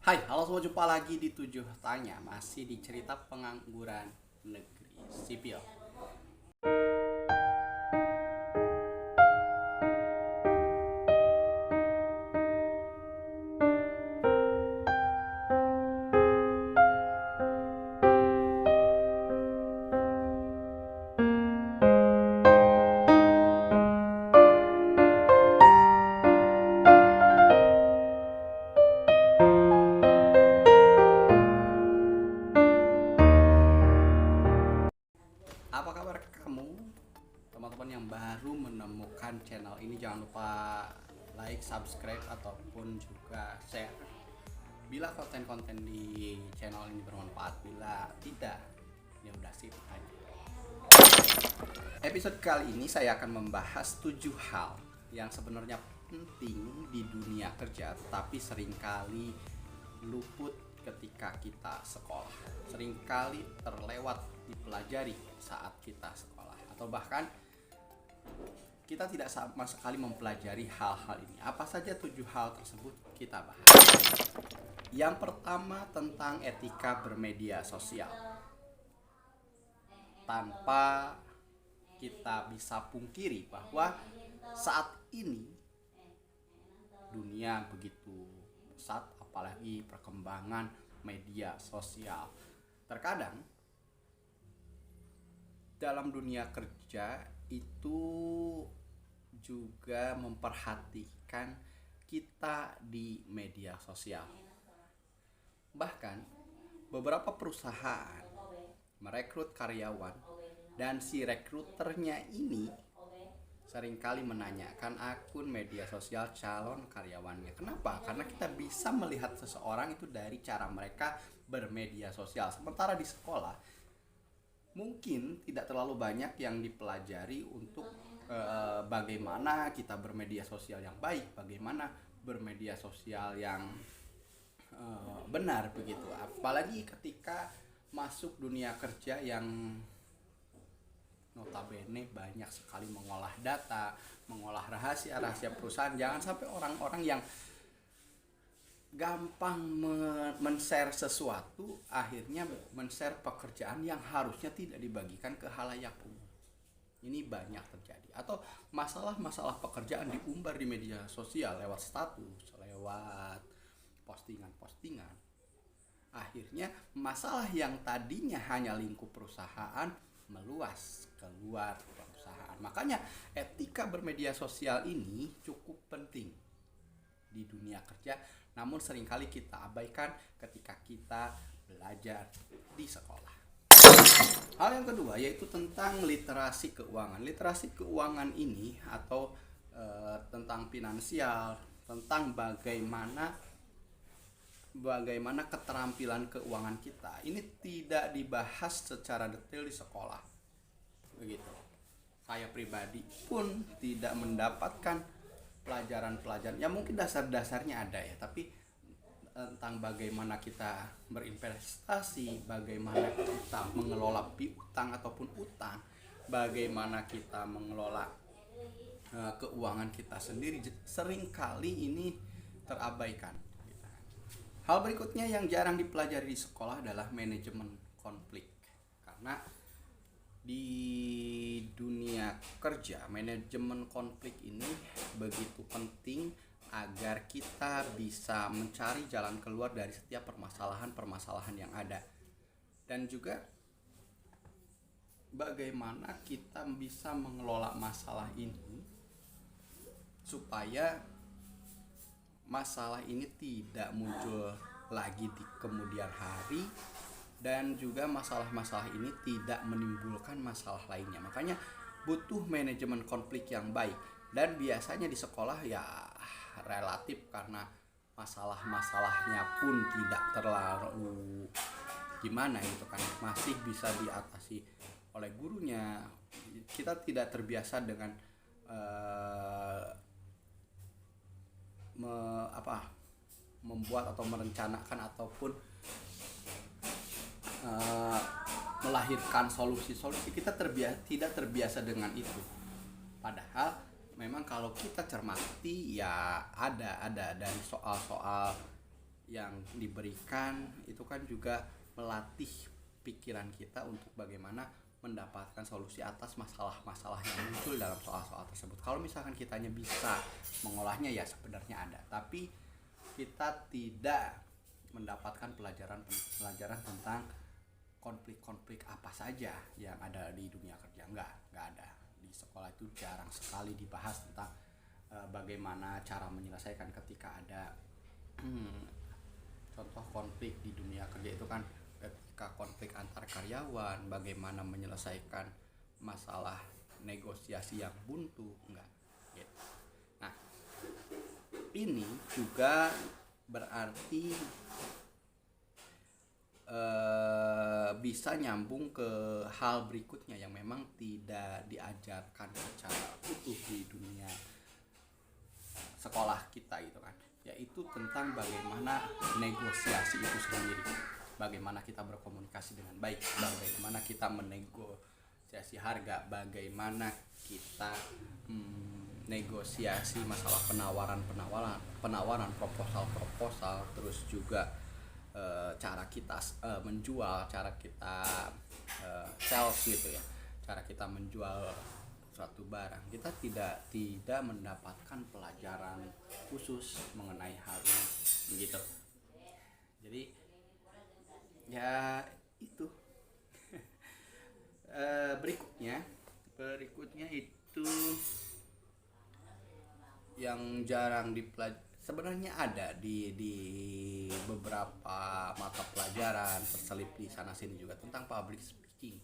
Hai, halo semua, jumpa lagi di Tujuh Tanya, masih di cerita pengangguran negeri sipil. Apa kabar kamu, teman-teman yang baru menemukan channel ini? Jangan lupa like, subscribe, ataupun juga share bila konten-konten di channel ini bermanfaat. Bila tidak, ya udah sip aja. Episode kali ini saya akan membahas 7 hal yang sebenarnya penting di dunia kerja, tapi seringkali luput ketika kita sekolah. Seringkali terlewat dipelajari saat kita sekolah, atau bahkan kita tidak sama sekali mempelajari hal-hal ini. Apa saja 7 hal tersebut kita bahas. Yang pertama, tentang etika bermedia sosial. Tanpa kita bisa pungkiri bahwa saat ini dunia begitu pesat, apalagi perkembangan media sosial. Terkadang dalam dunia kerja itu juga memperhatikan kita di media sosial. Bahkan beberapa perusahaan merekrut karyawan, dan si rekruternya ini seringkali menanyakan akun media sosial calon karyawannya. Kenapa? Karena kita bisa melihat seseorang itu dari cara mereka bermedia sosial. Sementara di sekolah mungkin tidak terlalu banyak yang dipelajari untuk bagaimana kita bermedia sosial yang baik, bagaimana bermedia sosial yang benar begitu. Apalagi ketika masuk dunia kerja yang notabene banyak sekali mengolah data, mengolah rahasia-rahasia perusahaan. Jangan sampai orang-orang yang gampang men-share sesuatu akhirnya men-share pekerjaan yang harusnya tidak dibagikan ke halayak umum. Ini banyak terjadi. Atau masalah-masalah pekerjaan diumbar di media sosial lewat status, lewat postingan-postingan. Akhirnya masalah yang tadinya hanya lingkup perusahaan meluas keluar perusahaan. Makanya etika bermedia sosial ini cukup penting di dunia kerja, namun seringkali kita abaikan ketika kita belajar di sekolah. Hal yang kedua yaitu tentang literasi keuangan. Literasi keuangan ini atau tentang finansial, tentang bagaimana keterampilan keuangan kita ini tidak dibahas secara detail di sekolah. Begitu. Saya pribadi pun tidak mendapatkan pelajaran-pelajaran. Ya mungkin dasar-dasarnya ada ya, tapi tentang bagaimana kita berinvestasi, bagaimana kita mengelola piutang ataupun utang, bagaimana kita mengelola keuangan kita sendiri, seringkali ini terabaikan. Hal berikutnya yang jarang dipelajari di sekolah adalah manajemen konflik. Karena di dunia kerja, manajemen konflik ini begitu penting agar kita bisa mencari jalan keluar dari setiap permasalahan-permasalahan yang ada. Dan juga bagaimana kita bisa mengelola masalah ini supaya masalah ini tidak muncul lagi di kemudian hari, dan juga masalah-masalah ini tidak menimbulkan masalah lainnya. Makanya butuh manajemen konflik yang baik, dan biasanya di sekolah ya relatif karena masalah-masalahnya pun tidak terlalu gimana gitu kan, masih bisa diatasi oleh gurunya. Kita tidak terbiasa dengan membuat atau merencanakan ataupun melahirkan solusi-solusi. Kita tidak terbiasa dengan itu. Padahal memang kalau kita cermati ya ada dari soal-soal yang diberikan itu kan juga melatih pikiran kita untuk bagaimana mendapatkan solusi atas masalah-masalah yang muncul dalam soal-soal tersebut. Kalau misalkan kitanya bisa mengolahnya ya sebenarnya ada, tapi kita tidak mendapatkan pelajaran tentang konflik-konflik apa saja yang ada di dunia kerja. Nggak ada. Di sekolah itu jarang sekali dibahas tentang bagaimana cara menyelesaikan ketika ada contoh konflik di dunia kerja itu kan ketika konflik antar karyawan, bagaimana menyelesaikan masalah negosiasi yang buntu, enggak gitu. Nah, ini juga berarti bisa nyambung ke hal berikutnya yang memang tidak diajarkan secara utuh di dunia sekolah kita gitu kan, yaitu tentang bagaimana negosiasi itu sendiri, bagaimana kita berkomunikasi dengan baik, bagaimana kita menegosiasi harga, bagaimana kita negosiasi masalah penawaran proposal, terus juga cara kita menjual, cara kita sales gitu ya, cara kita menjual suatu barang. Kita tidak mendapatkan pelajaran khusus mengenai hal ini begitu. Jadi ya itu berikutnya itu yang jarang dipelajari. Sebenarnya ada di beberapa mata pelajaran terselip di sana sini juga tentang public speaking.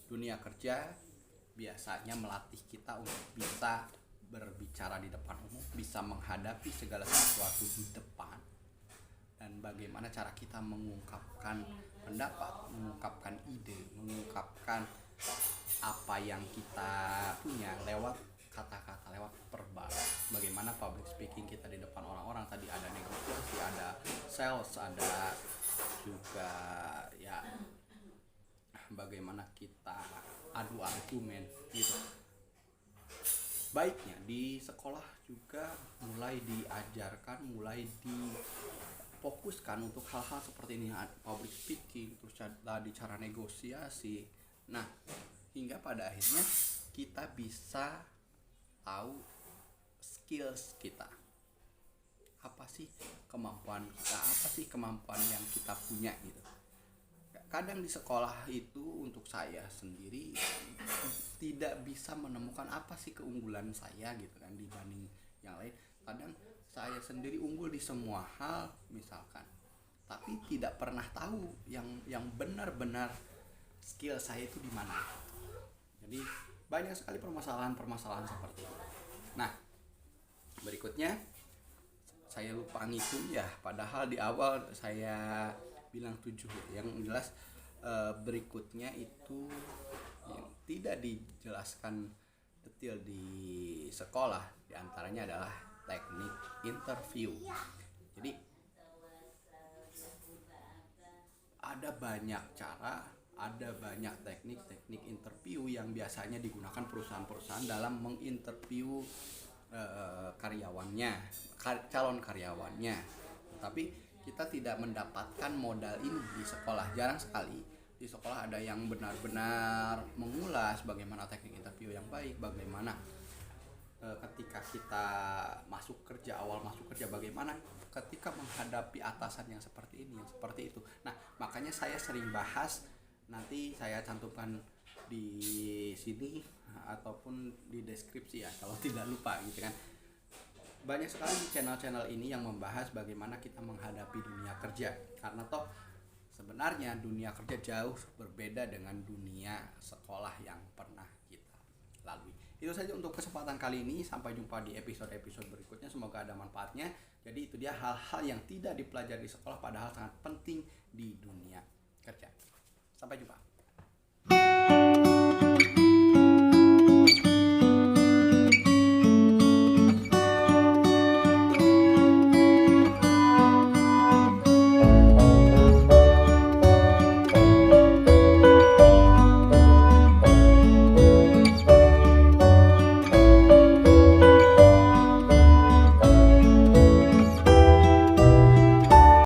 Dunia kerja biasanya melatih kita untuk bisa berbicara di depan umum, bisa menghadapi segala sesuatu di depan, dan bagaimana cara kita mengungkapkan pendapat, mengungkapkan ide, mengungkapkan apa yang kita punya lewat kata-kata, lewat verbal. Bagaimana public speaking kita di depan orang-orang, tadi ada negosiasi, ada sales, ada juga ya bagaimana kita adu argumen gitu. Baiknya di sekolah juga mulai diajarkan, mulai difokuskan untuk hal-hal seperti ini, public speaking, terus tadi cara negosiasi. Nah, hingga pada akhirnya kita bisa tahu skills kita, apa sih kemampuan kita, apa sih kemampuan yang kita punya gitu. Kadang di sekolah itu untuk saya sendiri tidak bisa menemukan apa sih keunggulan saya gitu kan dibanding yang lain. Kadang saya sendiri unggul di semua hal misalkan, tapi tidak pernah tahu yang benar-benar skill saya itu di mana. Jadi banyak sekali permasalahan seperti itu. Nah, berikutnya saya lupa ngitung ya, padahal di awal saya bilang 7 ya. Yang jelas berikutnya itu yang tidak dijelaskan detail di sekolah, diantaranya adalah teknik interview. Jadi ada banyak cara, ada banyak teknik interview yang biasanya digunakan perusahaan-perusahaan dalam menginterview karyawannya, calon karyawannya. Tapi kita tidak mendapatkan modal ini di sekolah. Jarang sekali di sekolah ada yang benar-benar mengulas bagaimana teknik interview yang baik, bagaimana ketika kita awal masuk kerja, bagaimana ketika menghadapi atasan yang seperti ini, yang seperti itu. Nah, makanya saya sering bahas, nanti saya cantumkan di sini ataupun di deskripsi ya kalau tidak lupa gitu kan. Banyak sekali channel-channel ini yang membahas bagaimana kita menghadapi dunia kerja, karena toh sebenarnya dunia kerja jauh berbeda dengan dunia sekolah yang pernah kita lalui. Itu saja untuk kesempatan kali ini, sampai jumpa di episode-episode berikutnya, semoga ada manfaatnya. Jadi itu dia hal-hal yang tidak dipelajari di sekolah padahal sangat penting di dunia kerja. Sampai jumpa.